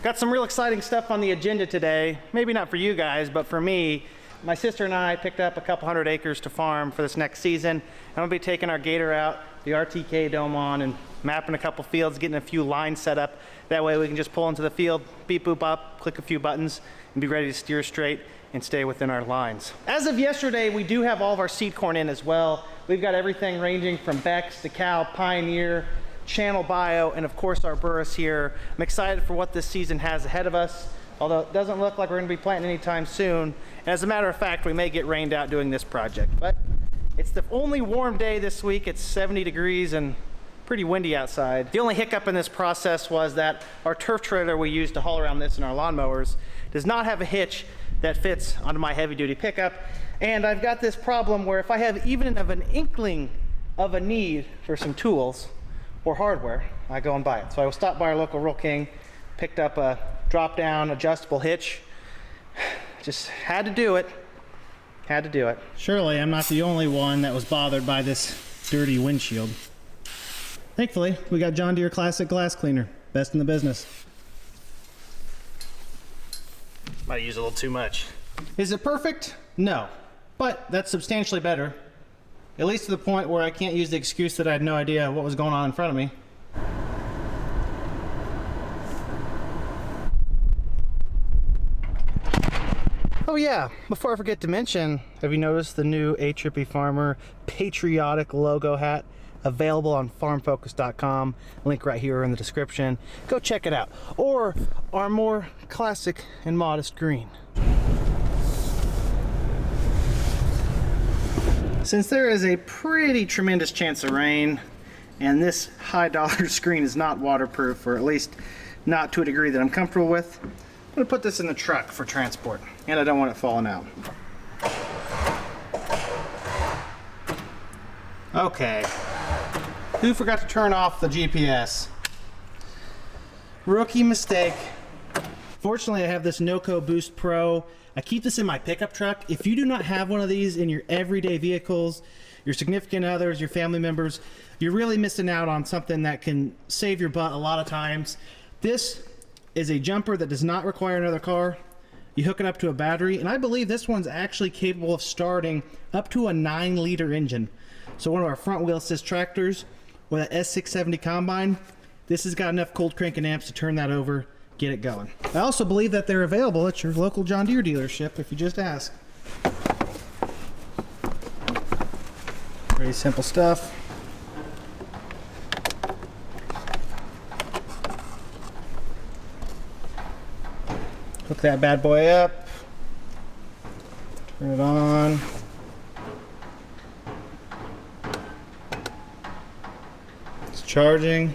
Got some real exciting stuff on the agenda today. Maybe not for you guys, but for me. My sister and I picked up a couple hundred acres to farm for this next season. And we'll be taking our gator out, the RTK dome on, and mapping a couple fields, getting a few lines set up. That way we can just pull into the field, beep boop up, click a few buttons, and be ready to steer straight and stay within our lines. As of yesterday, we do have all of our seed corn in as well. We've got everything ranging from Bex to Cal, Pioneer, Channel Bio, and of course our Burris here. I'm excited for what this season has ahead of us, although it doesn't look like we're gonna be planting anytime soon. And as a matter of fact, we may get rained out doing this project. But it's the only warm day this week. It's 70 degrees and pretty windy outside. The only hiccup in this process was that our turf trailer we use to haul around this in our lawnmowers does not have a hitch that fits onto my heavy duty pickup. And I've got this problem where if I have even of an inkling of a need for some tools or hardware, I go and buy it. So I stopped by our local Rural King, picked up a drop down adjustable hitch. Just had to do it. Had to do it. Surely I'm not the only one that was bothered by this dirty windshield. Thankfully, we got John Deere Classic Glass Cleaner. Best in the business. Might use a little too much. Is it perfect? No. But that's substantially better. At least to the point where I can't use the excuse that I had no idea what was going on in front of me. Oh yeah, before I forget to mention, have you noticed the new aTrippyFarmer patriotic logo hat? Available on farmfocus.com. Link right here in the description. Go check it out. Or our more classic and modest green. Since there is a pretty tremendous chance of rain, and this high dollar screen is not waterproof, or at least not to a degree that I'm comfortable with, I'm gonna put this in the truck for transport, and I don't want it falling out. Okay. Who forgot to turn off the GPS? Rookie mistake. Fortunately, I have this Noco Boost Pro. I keep this in my pickup truck. If you do not have one of these in your everyday vehicles, your significant others, your family members, you're really missing out on something that can save your butt a lot of times. This is a jumper that does not require another car. You hook it up to a battery, and I believe this one's actually capable of starting up to a 9-liter engine. So one of our front wheel assist tractors with an S670 combine, this has got enough cold cranking amps to turn that over, get it going. I also believe that they're available at your local John Deere dealership if you just ask. Pretty simple stuff. Hook that bad boy up, turn it on. It's charging.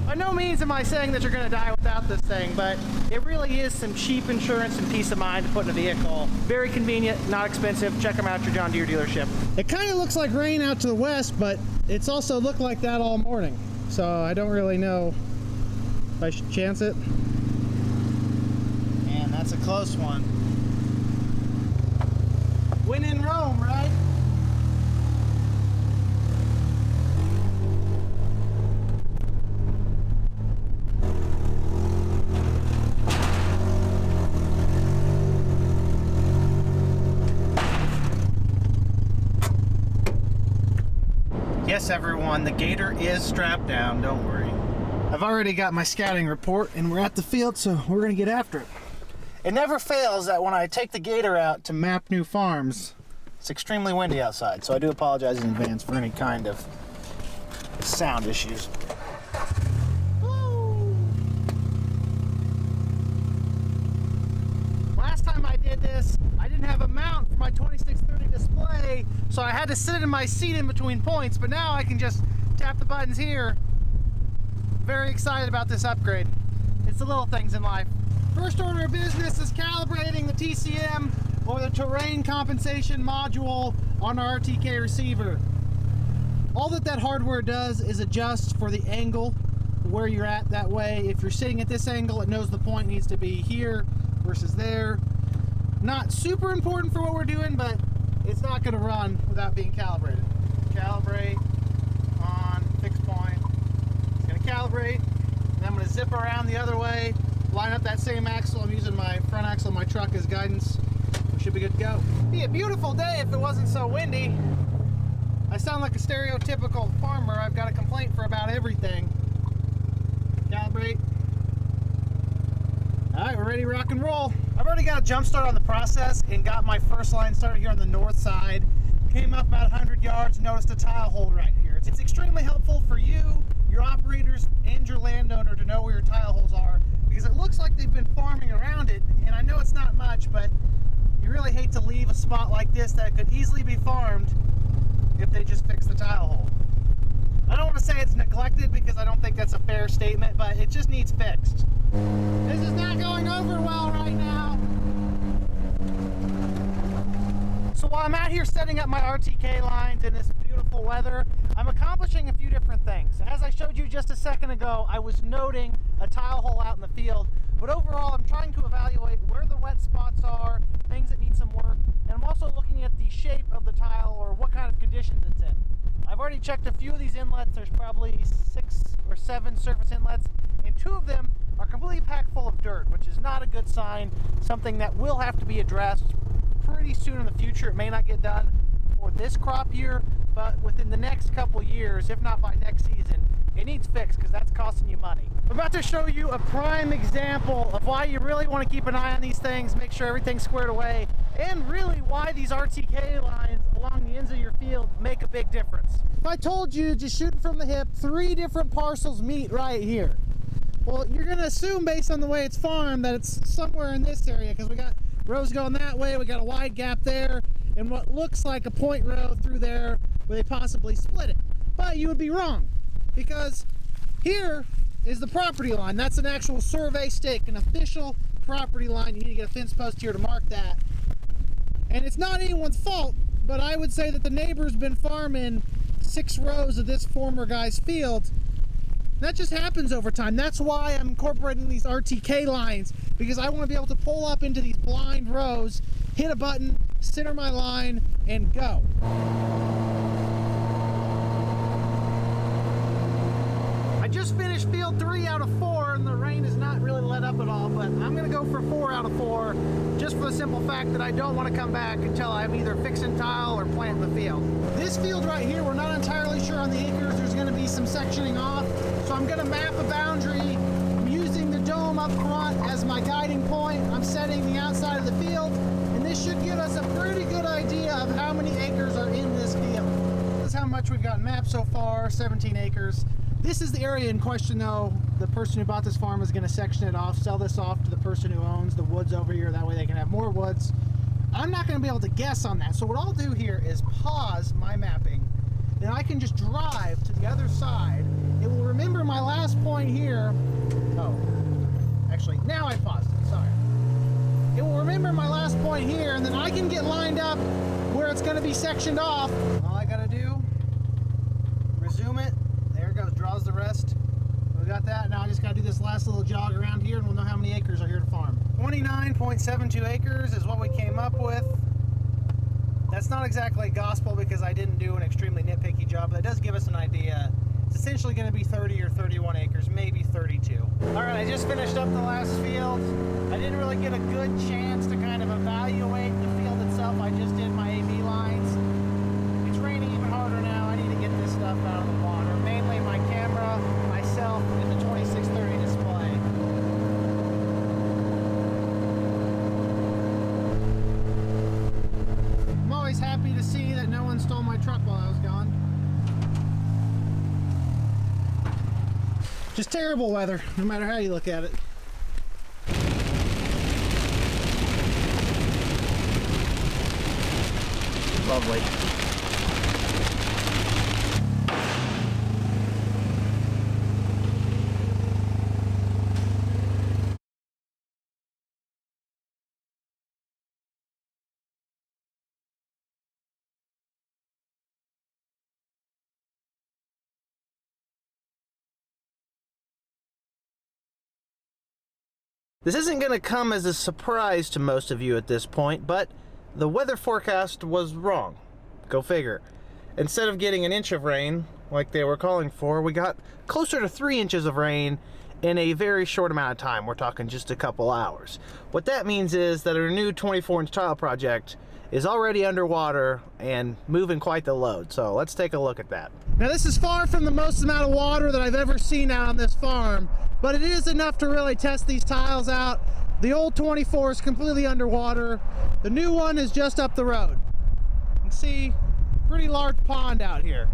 By no means am I saying that you're going to die without this thing, but it really is some cheap insurance and peace of mind to put in a vehicle. Very convenient, not expensive. Check them out at your John Deere dealership. It kind of looks like rain out to the west, but it's also looked like that all morning. So I don't really know if I should chance it. Man, that's a close one. When in Rome, right? Yes, everyone, the gator is strapped down, don't worry. I've already got my scouting report and we're at the field, so we're gonna get after it. It never fails that when I take the gator out to map new farms, it's extremely windy outside, so I do apologize in advance for any kind of sound issues. Woo! Last time I did this, I didn't have a mount for my 2630 display, so I had to sit in my seat in between points, but now I can just tap the buttons here. Very excited about this upgrade. It's the little things in life. First order of business is calibrating the TCM or the terrain compensation module on our RTK receiver. All that hardware does is adjust for the angle where you're at. That way, if you're sitting at this angle, it knows the point needs to be here versus there. Not super important for what we're doing, but it's not going to run without being calibrated. Calibrate on fixed point. It's going to calibrate, and I'm going to zip around the other way, line up that same axle. I'm using my front axle of my truck as guidance. We should be good to go. It'd be a beautiful day if it wasn't so windy. I sound like a stereotypical farmer. I've got a complaint for about everything. Calibrate. All right, we're ready to rock and roll. I've already got a jump start on the process and got my first line started here on the north side. Came up about 100 yards, noticed a tile hole right here. It's extremely helpful for you, your operators, and your landowner to know where your tile holes are, because it looks like they've been farming around it, and I know it's not much, but you really hate to leave a spot like this that could easily be farmed if they just fix the tile hole. I don't want to say it's neglected because I don't think that's a fair statement, but it just needs fixed. This is not going over well right now. So while I'm out here setting up my RTK lines in this beautiful weather, I'm accomplishing a few different things. As I showed you just a second ago, I was noting a tile hole out in the field, but overall I'm trying to evaluate where the wet spots are, things that need some work, and I'm also looking at the shape of the tile or what kind of conditions it's in. I've already checked a few of these inlets. There's probably 6 or 7 surface inlets, and 2 of them are completely packed full of dirt, which is not a good sign, something that will have to be addressed pretty soon in the future. It may not get done for this crop year, but within the next couple years, if not by next season, it needs fixed because that's costing you money. I'm about to show you a prime example of why you really want to keep an eye on these things, make sure everything's squared away, and really why these RTK lines along the ends of your field make a big difference. If I told you, just shooting from the hip, 3 different parcels meet right here. Well, you're going to assume based on the way it's farmed that it's somewhere in this area, because we got rows going that way, we got a wide gap there, and what looks like a point row through there where they possibly split it. But you would be wrong, because here is the property line. That's an actual survey stake, an official property line. You need to get a fence post here to mark that. And it's not anyone's fault, but I would say that the neighbor's been farming 6 rows of this former guy's field. That just happens over time. That's why I'm incorporating these RTK lines, because I want to be able to pull up into these blind rows, hit a button, center my line, and go. I just finished field 3 out of 4, and the rain has not really let up at all, but I'm going to go for 4 out of 4, just for the simple fact that I don't want to come back until I'm either fixing tile or planting the field. This field right here, we're not entirely sure on the acres. There's going to be some sectioning off, so I'm going to map a boundary. I'm using the dome up front as my guiding point. I'm setting the outside of the field, and this should give us a pretty good idea of how many acres are in this field. This is how much we've got mapped so far, 17 acres. This is the area in question though. The person who bought this farm is going to section it off, sell this off to the person who owns the woods over here. That way they can have more woods. I'm not going to be able to guess on that. So what I'll do here is pause my mapping. Then I can just drive to the other side. It will remember my last point here. Oh, actually, now I paused it. Sorry. It will remember my last point here, and then I can get lined up where it's going to be sectioned off. All I got to do, resume it. There it goes, draws the rest. We got that. Now I just got to do this last little jog around here, and we'll know how many acres are here to farm. 29.72 acres is what we came up with. That's not exactly gospel because I didn't do an extremely nitpicky job, but it does give us an idea. It's essentially going to be 30 or 31 acres, maybe 32. All right, I just finished up the last field. I didn't really get a good chance to kind of evaluate the field itself. I just did my AB lines. It's raining even harder now. I need to get this stuff out of the water. Mainly my camera, myself, and the 2630 display. I'm always happy to see that no one stole my truck while I was gone. Just terrible weather, no matter how you look at it. Lovely. This isn't going to come as a surprise to most of you at this point, but the weather forecast was wrong. Go figure. instead of getting an inch of rain like they were calling for, we got closer to 3 inches of rain in a very short amount of time. We're talking just a couple hours. What that means is that our new 24-inch tile project is already underwater and moving quite the load. So let's take a look at that. Now this is far from the most amount of water that I've ever seen out on this farm, but it is enough to really test these tiles out. The old 24 is completely underwater. The new one is just up the road. You can see pretty large pond out here.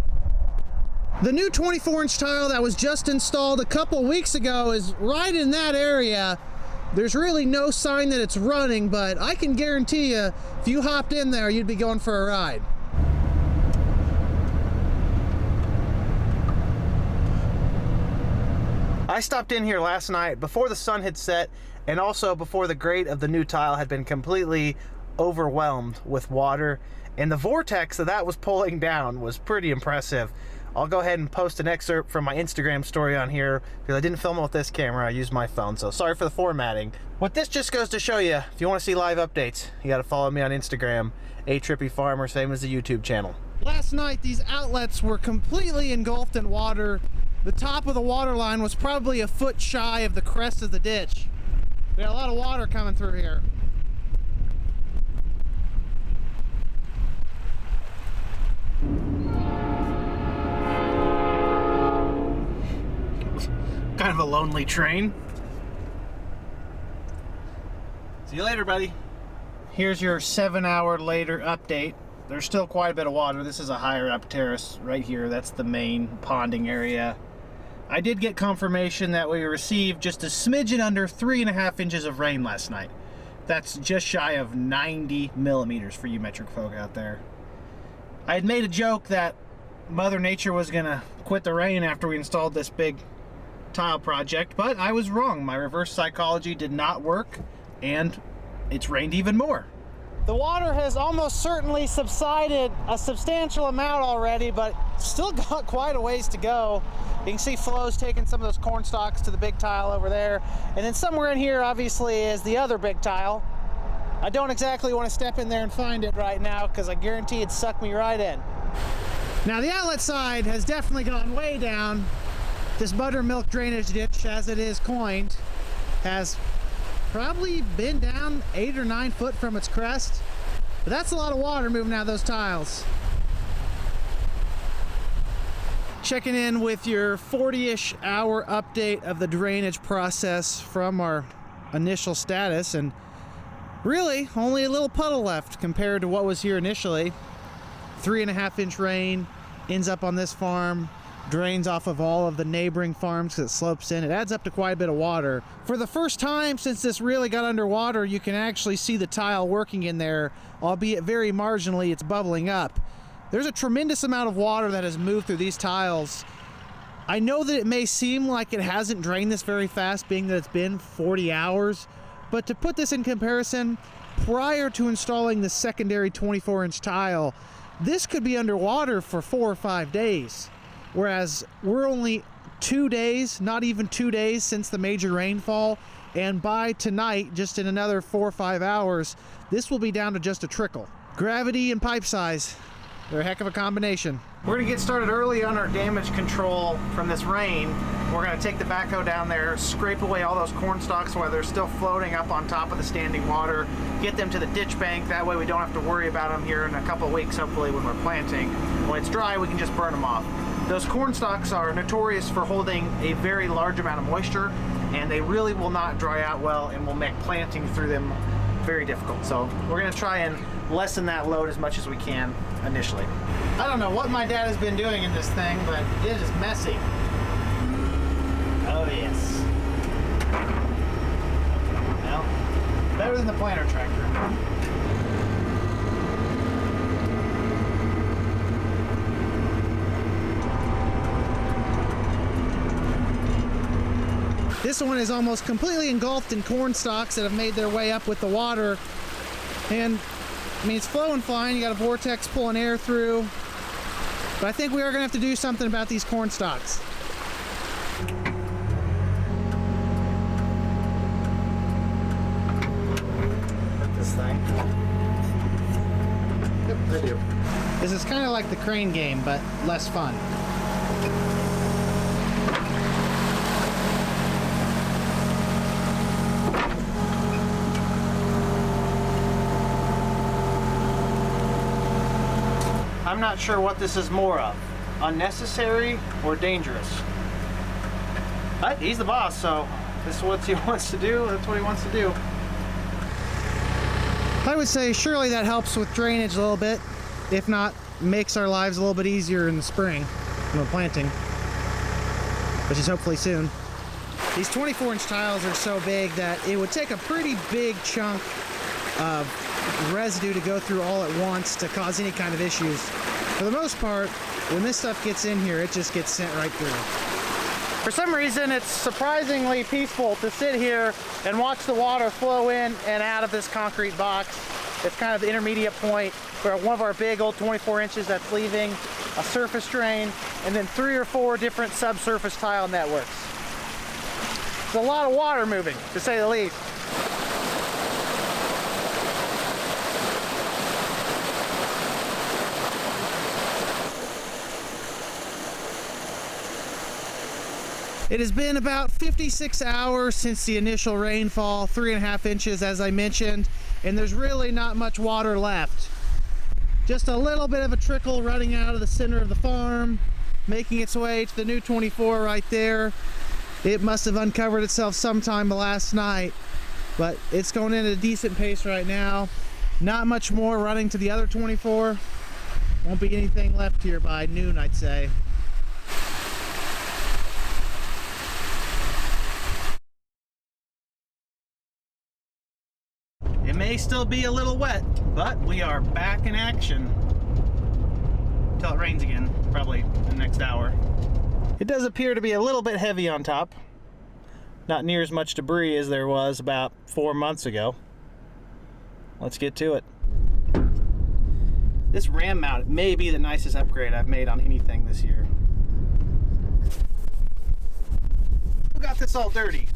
The new 24-inch tile that was just installed a couple weeks ago is right in that area. There's really no sign that it's running, but I can guarantee you, if you hopped in there, you'd be going for a ride. I stopped in here last night before the sun had set and also before the grate of the new tile had been completely overwhelmed with water, and the vortex that was pulling down was pretty impressive. I'll go ahead and post an excerpt from my Instagram story on here because I didn't film it with this camera. I used my phone, so sorry for the formatting. What this just goes to show you, if you want to see live updates, you got to follow me on Instagram, aTrippyFarmer, same as the YouTube channel. Last night, these outlets were completely engulfed in water. The top of the water line was probably a foot shy of the crest of the ditch. We got a lot of water coming through here. Kind of a lonely train. See you later, buddy. Here's your 7-hour later update. There's still quite a bit of water. This is a higher up terrace right here. That's the main ponding area. I did get confirmation that we received just a smidgen under 3.5 inches of rain last night. That's just shy of 90 millimeters for you metric folk out there. I had made a joke that Mother Nature was gonna quit the rain after we installed this big tile project, but I was wrong. My reverse psychology did not work, and it's rained even more. The water has almost certainly subsided a substantial amount already, but still got quite a ways to go. You can see flows taking some of those corn stalks to the big tile over there, and then somewhere in here obviously is the other big tile. I don't exactly want to step in there and find it right now because I guarantee it'd suck me right in. Now the outlet side has definitely gone way down. This buttermilk drainage ditch, as it is coined, has probably been down 8 or 9 foot from its crest. But that's a lot of water moving out of those tiles. Checking in with your 40-ish hour update of the drainage process from our initial status, and really only a little puddle left compared to what was here initially. 3.5 inch rain ends up on this farm, drains off of all of the neighboring farms because it slopes in. It adds up to quite a bit of water. For the first time since this really got underwater, you can actually see the tile working in there, albeit very marginally. It's bubbling up. There's a tremendous amount of water that has moved through these tiles. I know that it may seem like it hasn't drained this very fast, being that it's been 40 hours, but to put this in comparison, prior to installing the secondary 24-inch tile, this could be underwater for 4 or 5 days. Whereas we're only 2 days, not even 2 days since the major rainfall, and by tonight, just in another 4 or 5 hours, this will be down to just a trickle. Gravity and pipe size, they're a heck of a combination. We're gonna get started early on our damage control from this rain. We're gonna take the backhoe down there, scrape away all those corn stalks while they're still floating up on top of the standing water, get them to the ditch bank. That way we don't have to worry about them here in a couple of weeks, hopefully, when we're planting. When it's dry, we can just burn them off. Those corn stalks are notorious for holding a very large amount of moisture, and they really will not dry out well and will make planting through them very difficult. So we're gonna try and lessen that load as much as we can initially. I don't know what my dad has been doing in this thing, but it is messy. Oh yes. Well, better than the planter tractor. This one is almost completely engulfed in corn stalks that have made their way up with the water. And I mean, it's flowing fine. You got a vortex pulling air through. But I think we are gonna have to do something about these corn stalks. Put this thing. Yep. I do. This is kind of like the crane game, but less fun. I'm not sure what this is more of, unnecessary or dangerous. But he's the boss, so this is what he wants to do. That's what he wants to do. I would say surely that helps with drainage a little bit. If not, makes our lives a little bit easier in the spring when we're planting, which is hopefully soon. These 24-inch tiles are so big that it would take a pretty big chunk of residue to go through all at once to cause any kind of issues. For the most part, when this stuff gets in here, it just gets sent right through. For some reason, it's surprisingly peaceful to sit here and watch the water flow in and out of this concrete box. It's kind of the intermediate point where one of our big old 24 inches that's leaving, a surface drain, and then 3 or 4 different subsurface tile networks. There's a lot of water moving, to say the least. It has been about 56 hours since the initial rainfall, 3.5 inches as I mentioned, and there's really not much water left. Just a little bit of a trickle running out of the center of the farm, making its way to the new 24 right there. It must have uncovered itself sometime last night, but it's going in at a decent pace right now. Not much more running to the other 24. Won't be anything left here by noon, I'd say. It may still be a little wet, but we are back in action. Until it rains again, probably in the next hour. It does appear to be a little bit heavy on top. Not near as much debris as there was about 4 months ago. Let's get to it. This ram mount may be the nicest upgrade I've made on anything this year. Who got this all dirty?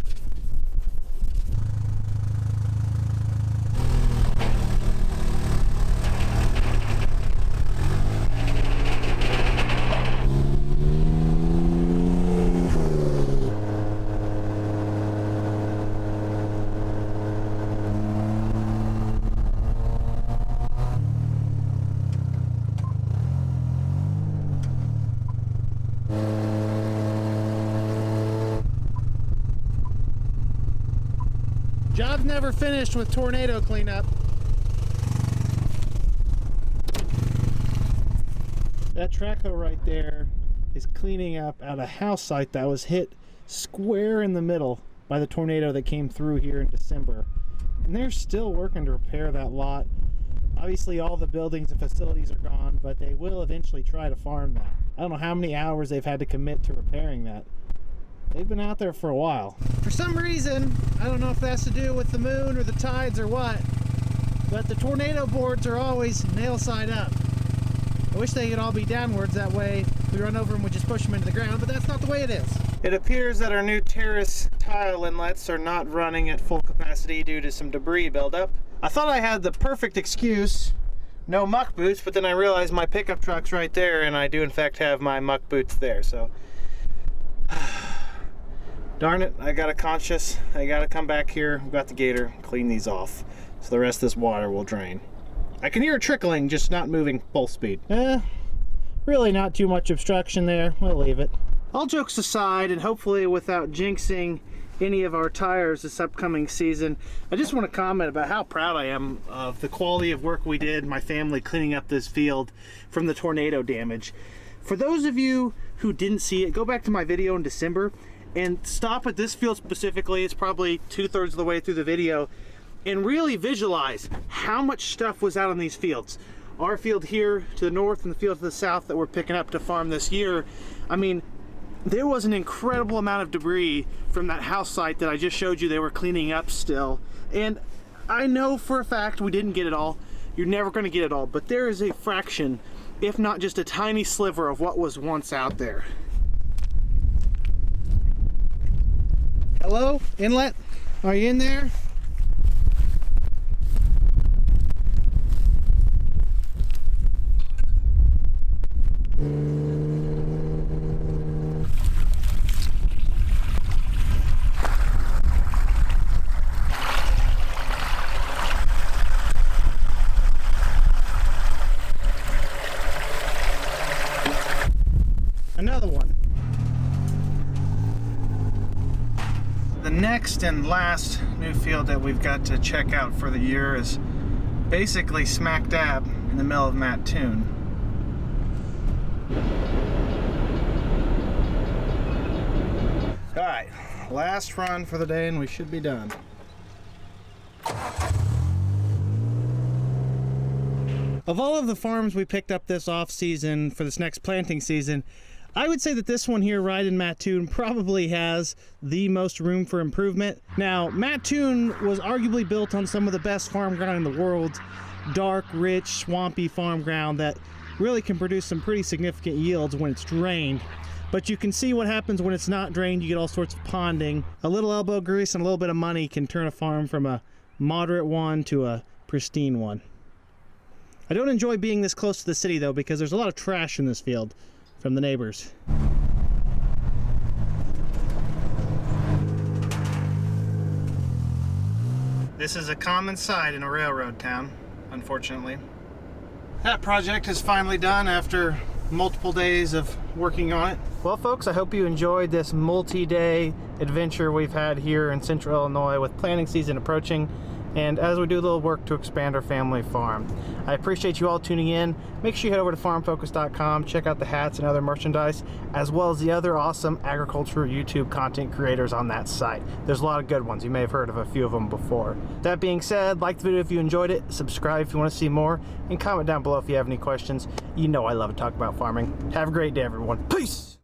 Job's never finished with tornado cleanup. That track hoe right there is cleaning up at a house site that was hit square in the middle by the tornado that came through here in December. And they're still working to repair that lot. Obviously all the buildings and facilities are gone, but they will eventually try to farm that. I don't know how many hours they've had to commit to repairing that. They've been out there for a while. For some reason, I don't know if that's to do with the moon or the tides or what, but the tornado boards are always nail side up. I wish they could all be downwards, that way we run over them, we just push them into the ground, but that's not the way it is. It appears that our new terrace tile inlets are not running at full capacity due to some debris buildup. I thought I had the perfect excuse, no muck boots, but then I realized my pickup truck's right there and I do in fact have my muck boots there, so darn it, I got a conscience. I gotta come back here, I've got the gator, clean these off so the rest of this water will drain. I can hear it trickling, just not moving full speed. Really not too much obstruction there, we'll leave it. All jokes aside, and hopefully without jinxing any of our tires this upcoming season, I just want to comment about how proud I am of the quality of work we did, my family cleaning up this field from the tornado damage. For those of you who didn't see it, go back to my video in December and stop at this field specifically. It's probably 2/3 of the way through the video, and really visualize how much stuff was out on these fields. Our field here to the north and the field to the south that we're picking up to farm this year. I mean, there was an incredible amount of debris from that house site that I just showed you they were cleaning up still. And I know for a fact we didn't get it all. You're never going to get it all, but there is a fraction, if not just a tiny sliver, of what was once out there. Hello, inlet? Are you in there? next and last new field that we've got to check out for the year is basically smack dab in the middle of Mattoon. All right, last run for the day and we should be done. Of all of the farms we picked up this off season for this next planting season, I would say that this one here right in Mattoon probably has the most room for improvement. Now, Mattoon was arguably built on some of the best farm ground in the world, dark, rich, swampy farm ground that really can produce some pretty significant yields when it's drained. But you can see what happens when it's not drained. You get all sorts of ponding. A little elbow grease and a little bit of money can turn a farm from a moderate one to a pristine one. I don't enjoy being this close to the city though, because there's a lot of trash in this field from the neighbors. This is a common sight in a railroad town, unfortunately. That project is finally done after multiple days of working on it. Well folks, I hope you enjoyed this multi-day adventure we've had here in central Illinois with planting season approaching, and as we do a little work to expand our family farm. I appreciate you all tuning in. Make sure you head over to farmfocus.com, check out the hats and other merchandise, as well as the other awesome agriculture YouTube content creators on that site. There's a lot of good ones. You may have heard of a few of them before. That being said, like the video if you enjoyed it, subscribe if you want to see more, and comment down below if you have any questions. You know I love to talk about farming. Have a great day, everyone. Peace!